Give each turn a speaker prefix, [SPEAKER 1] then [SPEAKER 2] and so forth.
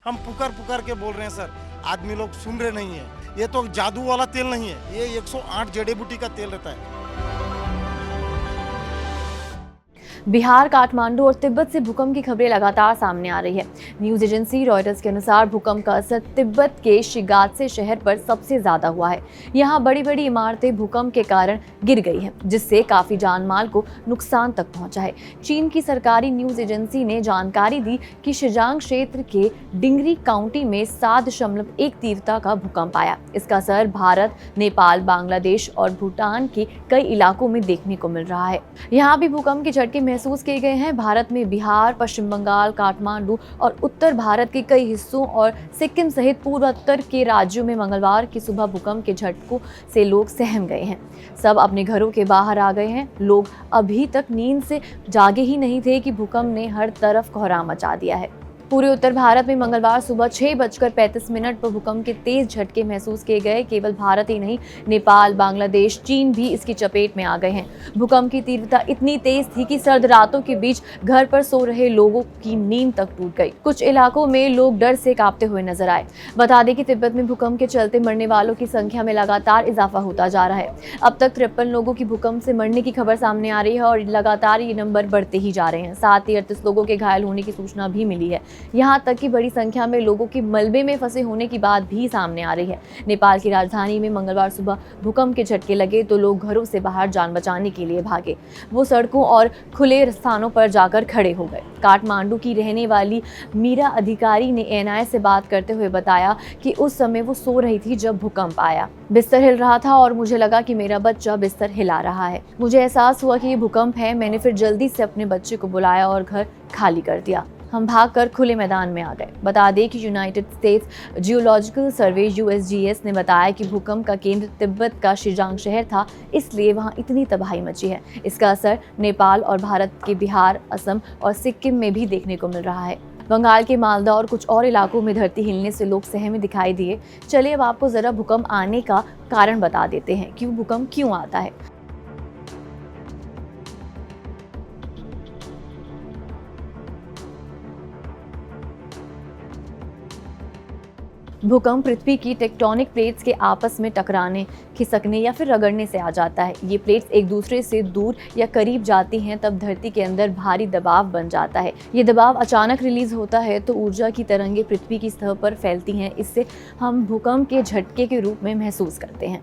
[SPEAKER 1] हम पुकार पुकार के बोल रहे हैं सर, आदमी लोग सुन रहे नहीं है। ये तो जादू वाला तेल नहीं है, ये 108 जड़ी बूटी का तेल रहता है।
[SPEAKER 2] बिहार, काठमांडू और तिब्बत से भूकंप की खबरें लगातार सामने आ रही है। न्यूज एजेंसी रॉयटर्स के अनुसार भूकंप का असर तिब्बत के शिगात्से शहर पर सबसे ज्यादा हुआ है। यहाँ बड़ी बड़ी इमारतें भूकंप के कारण गिर गई हैं, जिससे काफी जानमाल को नुकसान तक पहुंचा है। चीन की सरकारी न्यूज एजेंसी ने जानकारी दी कि शिजांग क्षेत्र के डिंगरी काउंटी में 7.1 तीव्रता का भूकंप आया। इसका असर भारत, नेपाल, बांग्लादेश और भूटान के कई इलाकों में देखने को मिल रहा है। यहाँ भी भूकंप के झटके महसूस किए गए हैं। भारत में बिहार, पश्चिम बंगाल, काठमांडू और उत्तर भारत के कई हिस्सों और सिक्किम सहित पूर्वोत्तर के राज्यों में मंगलवार की सुबह भूकंप के झटकों से लोग सहम गए हैं। सब अपने घरों के बाहर आ गए हैं। लोग अभी तक नींद से जागे ही नहीं थे कि भूकंप ने हर तरफ कोहराम मचा दिया है। पूरे उत्तर भारत में मंगलवार सुबह 6:35 पर भूकंप के तेज झटके महसूस किए गए। केवल भारत ही नहीं, नेपाल, बांग्लादेश, चीन भी इसकी चपेट में आ गए हैं। भूकंप की तीव्रता इतनी तेज थी कि सर्द रातों के बीच घर पर सो रहे लोगों की नींद तक टूट गई। कुछ इलाकों में लोग डर से कांपते हुए नजर आए। बता दें कि तिब्बत में भूकंप के चलते मरने वालों की संख्या में लगातार इजाफा होता जा रहा है। अब तक 53 लोगों की भूकंप से मरने की खबर सामने आ रही है और लगातार ये नंबर बढ़ते ही जा रहे हैं। साथ ही 38 लोगों के घायल होने की सूचना भी मिली है। यहाँ तक कि बड़ी संख्या में लोगों की मलबे में फंसे होने की बात भी सामने आ रही है। नेपाल की राजधानी में मंगलवार सुबह भूकंप के झटके लगे तो लोग घरों से बाहर जान बचाने के लिए भागे। वो सड़कों और खुले स्थानों पर जाकर खड़े हो गए। काठमांडू की रहने वाली मीरा अधिकारी ने एएनआई से बात करते हुए बताया कि उस समय वो सो रही थी जब भूकंप आया। बिस्तर हिल रहा था और मुझे लगा कि मेरा बच्चा बिस्तर हिला रहा है। मुझे एहसास हुआ कि ये भूकंप है। मैंने फिर जल्दी से अपने बच्चे को बुलाया और घर खाली कर दिया। हम भागकर खुले मैदान में आ गए। बता दें कि यूनाइटेड स्टेट्स जियोलॉजिकल सर्वे USGS ने बताया कि भूकंप का केंद्र तिब्बत का शिजांग शहर था, इसलिए वहां इतनी तबाही मची है। इसका असर नेपाल और भारत के बिहार, असम और सिक्किम में भी देखने को मिल रहा है। बंगाल के मालदा और कुछ और इलाकों में धरती हिलने से लोग सहमे दिखाई दिए। चलिए अब आपको जरा भूकंप आने का कारण बता देते हैं कि भूकंप क्यों आता है। भूकंप पृथ्वी की टेक्टोनिक प्लेट्स के आपस में टकराने, खिसकने या फिर रगड़ने से आ जाता है। ये प्लेट्स एक दूसरे से दूर या करीब जाती हैं, तब धरती के अंदर भारी दबाव बन जाता है। ये दबाव अचानक रिलीज होता है तो ऊर्जा की तरंगें पृथ्वी की सतह पर फैलती हैं। इससे हम भूकंप के झटके के रूप में महसूस करते हैं।